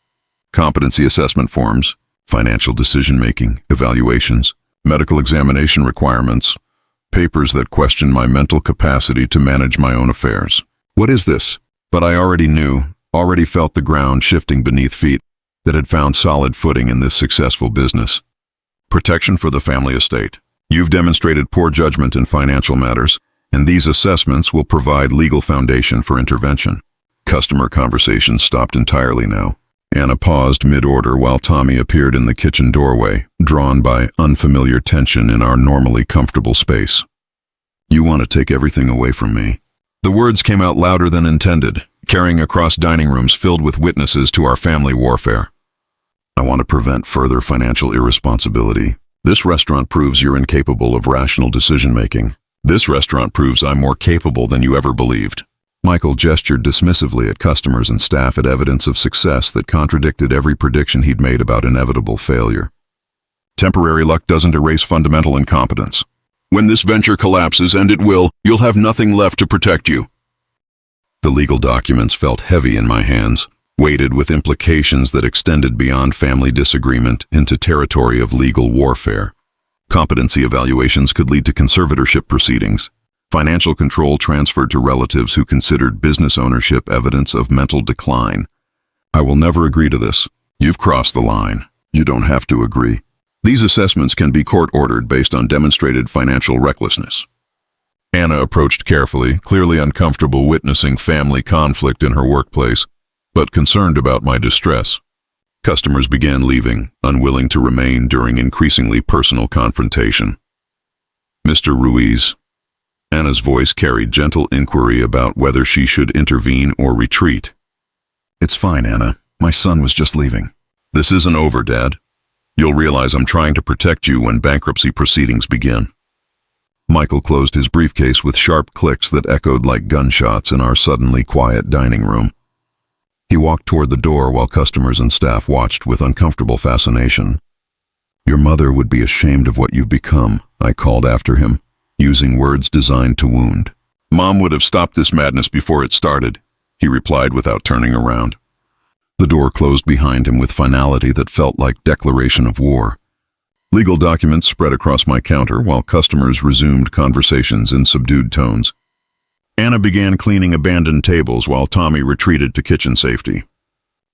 competency assessment forms, financial decision-making, evaluations, medical examination requirements, papers that question my mental capacity to manage my own affairs. What is this? But I already felt the ground shifting beneath feet that had found solid footing in this successful business. Protection for the family estate. You've demonstrated poor judgment in financial matters, and these assessments will provide legal foundation for intervention. Customer conversations stopped entirely now. Anna paused mid-order while Tommy appeared in the kitchen doorway, drawn by unfamiliar tension in our normally comfortable space. You want to take everything away from me? The words came out louder than intended, carrying across dining rooms filled with witnesses to our family warfare. I want to prevent further financial irresponsibility. This restaurant proves you're incapable of rational decision-making. This restaurant proves I'm more capable than you ever believed. Michael gestured dismissively at customers and staff at evidence of success that contradicted every prediction he'd made about inevitable failure. Temporary luck doesn't erase fundamental incompetence. When this venture collapses, and it will, you'll have nothing left to protect you. The legal documents felt heavy in my hands, weighted with implications that extended beyond family disagreement into territory of legal warfare. Competency evaluations could lead to conservatorship proceedings. Financial control transferred to relatives who considered business ownership evidence of mental decline. I will never agree to this. You've crossed the line. You don't have to agree. These assessments can be court-ordered based on demonstrated financial recklessness. Anna approached carefully, clearly uncomfortable witnessing family conflict in her workplace, but concerned about my distress. Customers began leaving, unwilling to remain during increasingly personal confrontation. Mr. Ruiz. Anna's voice carried gentle inquiry about whether she should intervene or retreat. It's fine, Anna. My son was just leaving. This isn't over, Dad. You'll realize I'm trying to protect you when bankruptcy proceedings begin. Michael closed his briefcase with sharp clicks that echoed like gunshots in our suddenly quiet dining room. He walked toward the door while customers and staff watched with uncomfortable fascination. Your mother would be ashamed of what you've become, I called after him, using words designed to wound. Mom would have stopped this madness before it started, he replied without turning around. The door closed behind him with finality that felt like declaration of war. Legal documents spread across my counter while customers resumed conversations in subdued tones. Anna began cleaning abandoned tables while Tommy retreated to kitchen safety.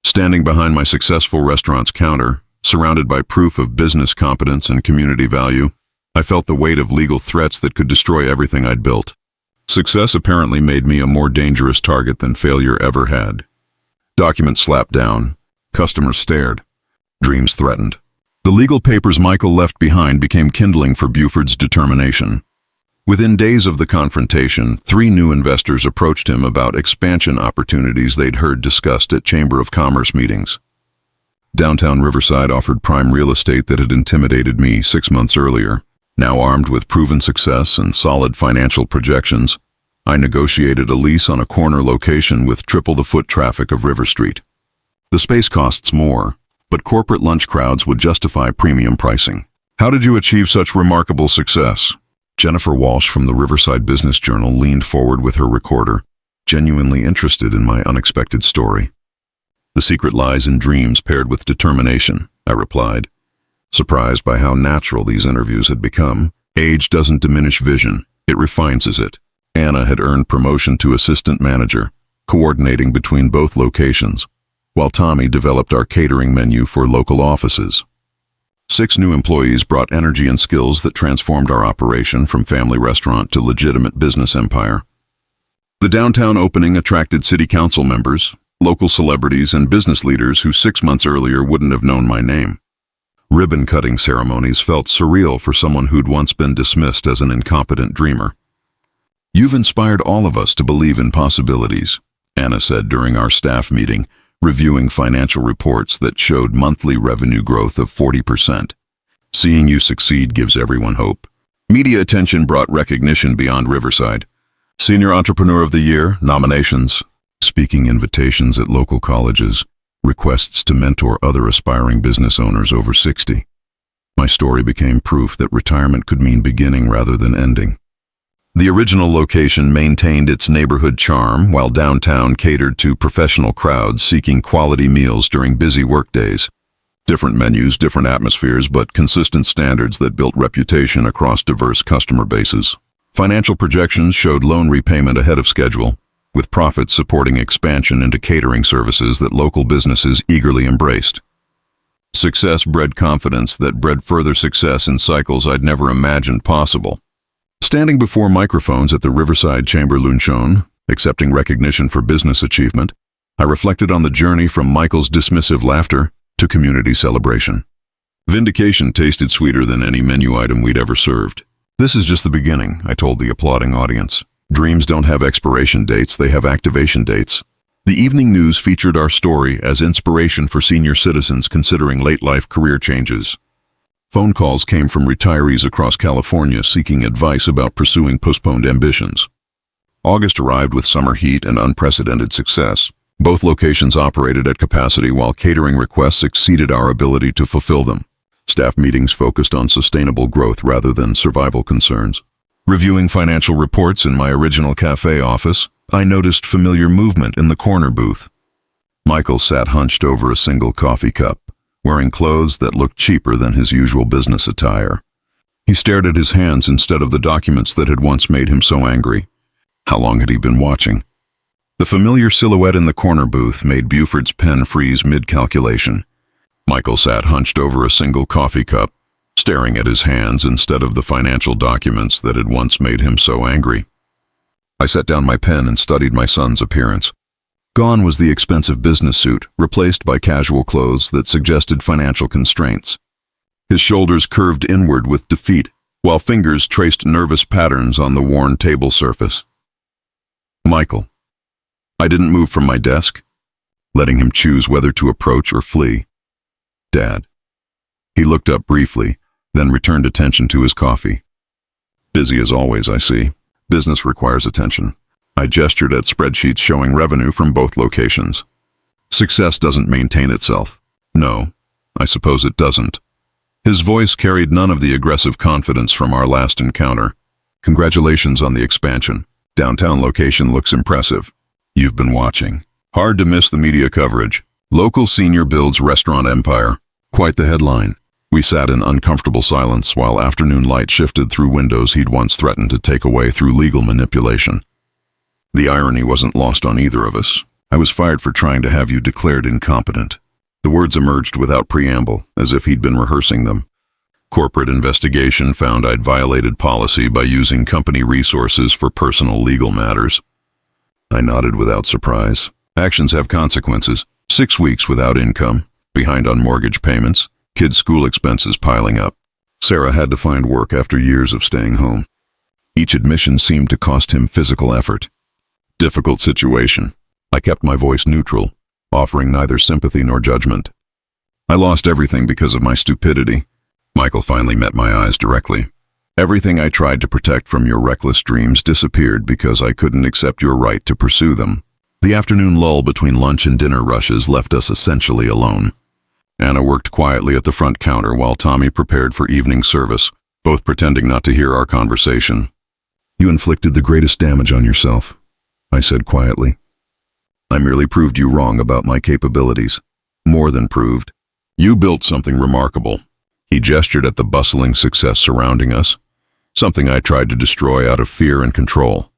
Standing behind my successful restaurant's counter, surrounded by proof of business competence and community value, I felt the weight of legal threats that could destroy everything I'd built. Success apparently made me a more dangerous target than failure ever had. Documents slapped down. Customers stared. Dreams threatened. The legal papers Michael left behind became kindling for Buford's determination. Within days of the confrontation, 3 new investors approached him about expansion opportunities they'd heard discussed at Chamber of Commerce meetings. Downtown Riverside offered prime real estate that had intimidated me 6 months earlier. Now armed with proven success and solid financial projections, I negotiated a lease on a corner location with triple the foot traffic of River Street. The space costs more, but corporate lunch crowds would justify premium pricing. How did you achieve such remarkable success? Jennifer Walsh from the Riverside Business Journal leaned forward with her recorder, genuinely interested in my unexpected story. The secret lies in dreams paired with determination, I replied, surprised by how natural these interviews had become. Age doesn't diminish vision, it refines it. Anna had earned promotion to assistant manager, coordinating between both locations, while Tommy developed our catering menu for local offices. 6 new employees brought energy and skills that transformed our operation from family restaurant to legitimate business empire. The downtown opening attracted city council members, local celebrities, and business leaders who 6 months earlier wouldn't have known my name. Ribbon-cutting ceremonies felt surreal for someone who'd once been dismissed as an incompetent dreamer. You've inspired all of us to believe in possibilities, Anna said during our staff meeting, reviewing financial reports that showed monthly revenue growth of 40%. Seeing you succeed gives everyone hope. Media attention brought recognition beyond Riverside. Senior Entrepreneur of the Year, nominations, speaking invitations at local colleges, requests to mentor other aspiring business owners over 60. My story became proof that retirement could mean beginning rather than ending. The original location maintained its neighborhood charm, while downtown catered to professional crowds seeking quality meals during busy workdays. Different menus, different atmospheres, but consistent standards that built reputation across diverse customer bases. Financial projections showed loan repayment ahead of schedule, with profits supporting expansion into catering services that local businesses eagerly embraced. Success bred confidence that bred further success in cycles I'd never imagined possible. Standing before microphones at the Riverside Chamber Luncheon, accepting recognition for business achievement, I reflected on the journey from Michael's dismissive laughter to community celebration. Vindication tasted sweeter than any menu item we'd ever served. This is just the beginning, I told the applauding audience. Dreams don't have expiration dates, they have activation dates. The evening news featured our story as inspiration for senior citizens considering late-life career changes. Phone calls came from retirees across California seeking advice about pursuing postponed ambitions. August arrived with summer heat and unprecedented success. Both locations operated at capacity while catering requests exceeded our ability to fulfill them. Staff meetings focused on sustainable growth rather than survival concerns. Reviewing financial reports in my original Café office, I noticed familiar movement in the corner booth. Michael sat hunched over a single coffee cup, wearing clothes that looked cheaper than his usual business attire. He stared at his hands instead of the documents that had once made him so angry. How long had he been watching? The familiar silhouette in the corner booth made Buford's pen freeze mid-calculation. Michael sat hunched over a single coffee cup, staring at his hands instead of the financial documents that had once made him so angry. I set down my pen and studied my son's appearance. Gone was the expensive business suit, replaced by casual clothes that suggested financial constraints. His shoulders curved inward with defeat, while fingers traced nervous patterns on the worn table surface. Michael. I didn't move from my desk, letting him choose whether to approach or flee. Dad. He looked up briefly, then returned attention to his coffee. Busy as always, I see. Business requires attention. I gestured at spreadsheets showing revenue from both locations. Success doesn't maintain itself. No, I suppose it doesn't. His voice carried none of the aggressive confidence from our last encounter. Congratulations on the expansion. Downtown location looks impressive. You've been watching. Hard to miss the media coverage. Local senior builds restaurant empire. Quite the headline. We sat in uncomfortable silence while afternoon light shifted through windows he'd once threatened to take away through legal manipulation. The irony wasn't lost on either of us. I was fired for trying to have you declared incompetent. The words emerged without preamble, as if he'd been rehearsing them. Corporate investigation found I'd violated policy by using company resources for personal legal matters. I nodded without surprise. Actions have consequences. 6 weeks without income, behind on mortgage payments, kids' school expenses piling up. Sarah had to find work after years of staying home. Each admission seemed to cost him physical effort. Difficult situation. I kept my voice neutral, offering neither sympathy nor judgment. I lost everything because of my stupidity. Michael finally met my eyes directly. Everything I tried to protect from your reckless dreams disappeared because I couldn't accept your right to pursue them. The afternoon lull between lunch and dinner rushes left us essentially alone. Anna worked quietly at the front counter while Tommy prepared for evening service, both pretending not to hear our conversation. You inflicted the greatest damage on yourself, I said quietly. I merely proved you wrong about my capabilities. More than proved. You built something remarkable. He gestured at the bustling success surrounding us, something I tried to destroy out of fear and control.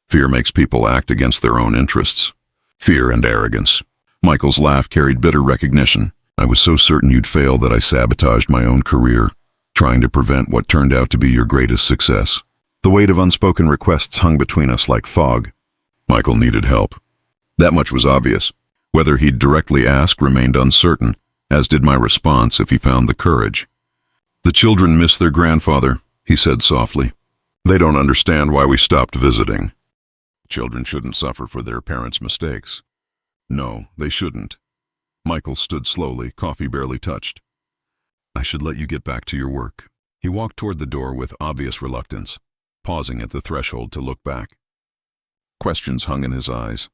Fear makes people act against their own interests. Fear and arrogance. Michael's laugh carried bitter recognition. I was so certain you'd fail that I sabotaged my own career, trying to prevent what turned out to be your greatest success. The weight of unspoken requests hung between us like fog. Michael needed help. That much was obvious. Whether he'd directly ask remained uncertain, as did my response if he found the courage. The children miss their grandfather, he said softly. They don't understand why we stopped visiting. Children shouldn't suffer for their parents' mistakes. No, they shouldn't. Michael stood slowly, coffee barely touched. I should let you get back to your work. He walked toward the door with obvious reluctance, pausing at the threshold to look back. Questions hung in his eyes.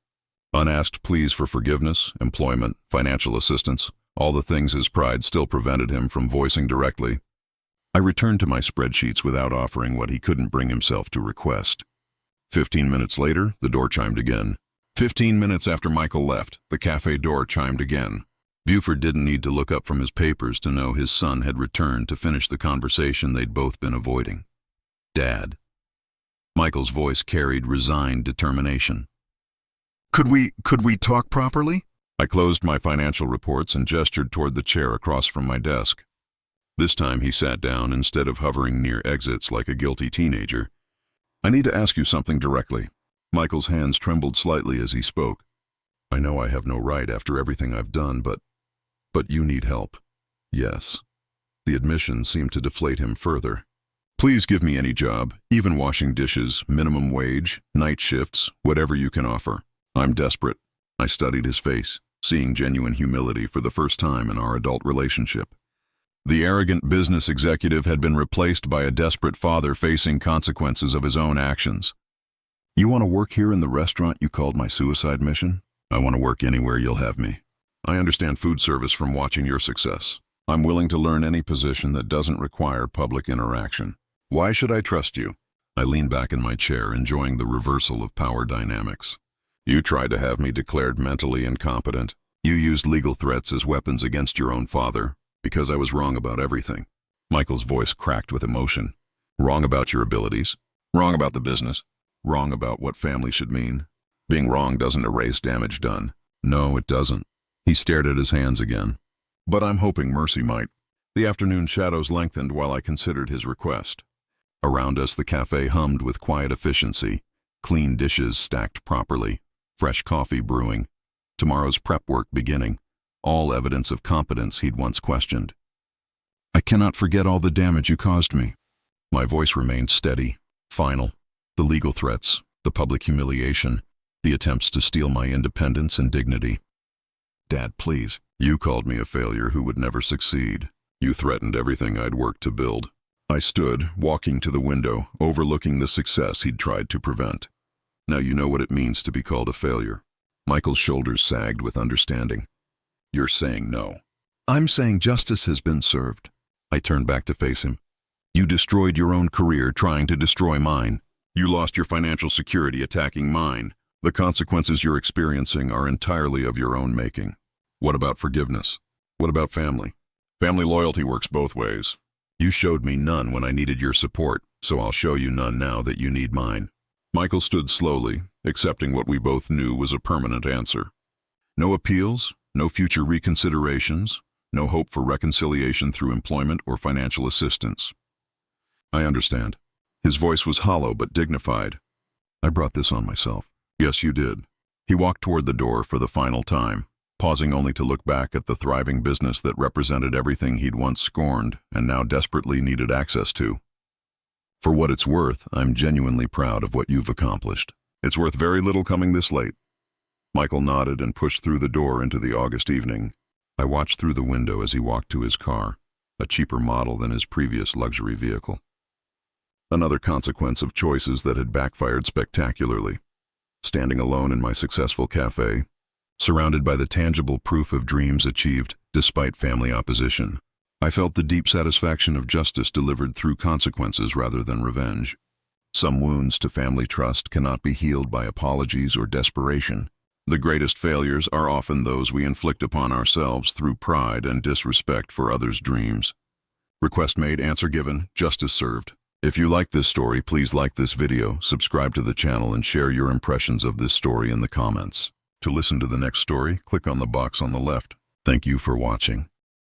Unasked pleas for forgiveness, employment, financial assistance, all the things his pride still prevented him from voicing directly. I returned to my spreadsheets without offering what he couldn't bring himself to request. 15 minutes later, the door chimed again. 15 minutes after Michael left, the cafe door chimed again. Buford didn't need to look up from his papers to know his son had returned to finish the conversation they'd both been avoiding. Dad. Michael's voice carried resigned determination. Could we talk properly? I closed my financial reports and gestured toward the chair across from my desk. This time he sat down instead of hovering near exits like a guilty teenager. I need to ask you something directly. Michael's hands trembled slightly as he spoke. I know I have no right after everything I've done, but you need help. Yes. The admission seemed to deflate him further. Please give me any job, even washing dishes, minimum wage, night shifts, whatever you can offer. I'm desperate. I studied his face, seeing genuine humility for the first time in our adult relationship. The arrogant business executive had been replaced by a desperate father facing consequences of his own actions. You want to work here in the restaurant you called my suicide mission? I want to work anywhere you'll have me. I understand food service from watching your success. I'm willing to learn any position that doesn't require public interaction. Why should I trust you? I leaned back in my chair, enjoying the reversal of power dynamics. You tried to have me declared mentally incompetent. You used legal threats as weapons against your own father, because I was wrong about everything. Michael's voice cracked with emotion. Wrong about your abilities. Wrong about the business. Wrong about what family should mean. Being wrong doesn't erase damage done. No, it doesn't. He stared at his hands again. But I'm hoping mercy might. The afternoon shadows lengthened while I considered his request. Around us, the cafe hummed with quiet efficiency. Clean dishes stacked properly. Fresh coffee brewing. Tomorrow's prep work beginning. All evidence of competence he'd once questioned. I cannot forget all the damage you caused me. My voice remained steady, final. The legal threats, the public humiliation, the attempts to steal my independence and dignity. Dad, please. You called me a failure who would never succeed. You threatened everything I'd worked to build. I stood, walking to the window, overlooking the success he'd tried to prevent. Now you know what it means to be called a failure. Michael's shoulders sagged with understanding. You're saying no. I'm saying justice has been served. I turned back to face him. You destroyed your own career trying to destroy mine. You lost your financial security attacking mine. The consequences you're experiencing are entirely of your own making. What about forgiveness? What about family? Family loyalty works both ways. You showed me none when I needed your support, so I'll show you none now that you need mine. Michael stood slowly, accepting what we both knew was a permanent answer. No appeals, no future reconsiderations, no hope for reconciliation through employment or financial assistance. I understand. His voice was hollow but dignified. I brought this on myself. Yes, you did. He walked toward the door for the final time, pausing only to look back at the thriving business that represented everything he'd once scorned and now desperately needed access to. For what it's worth, I'm genuinely proud of what you've accomplished. It's worth very little coming this late. Michael nodded and pushed through the door into the August evening. I watched through the window as he walked to his car, a cheaper model than his previous luxury vehicle. Another consequence of choices that had backfired spectacularly. Standing alone in my successful cafe, surrounded by the tangible proof of dreams achieved despite family opposition, I felt the deep satisfaction of justice delivered through consequences rather than revenge. Some wounds to family trust cannot be healed by apologies or desperation. The greatest failures are often those we inflict upon ourselves through pride and disrespect for others' dreams. Request made, answer given, justice served. If you like this story, please like this video, subscribe to the channel, and share your impressions of this story in the comments. To listen to the next story, click on the box on the left. Thank you for watching.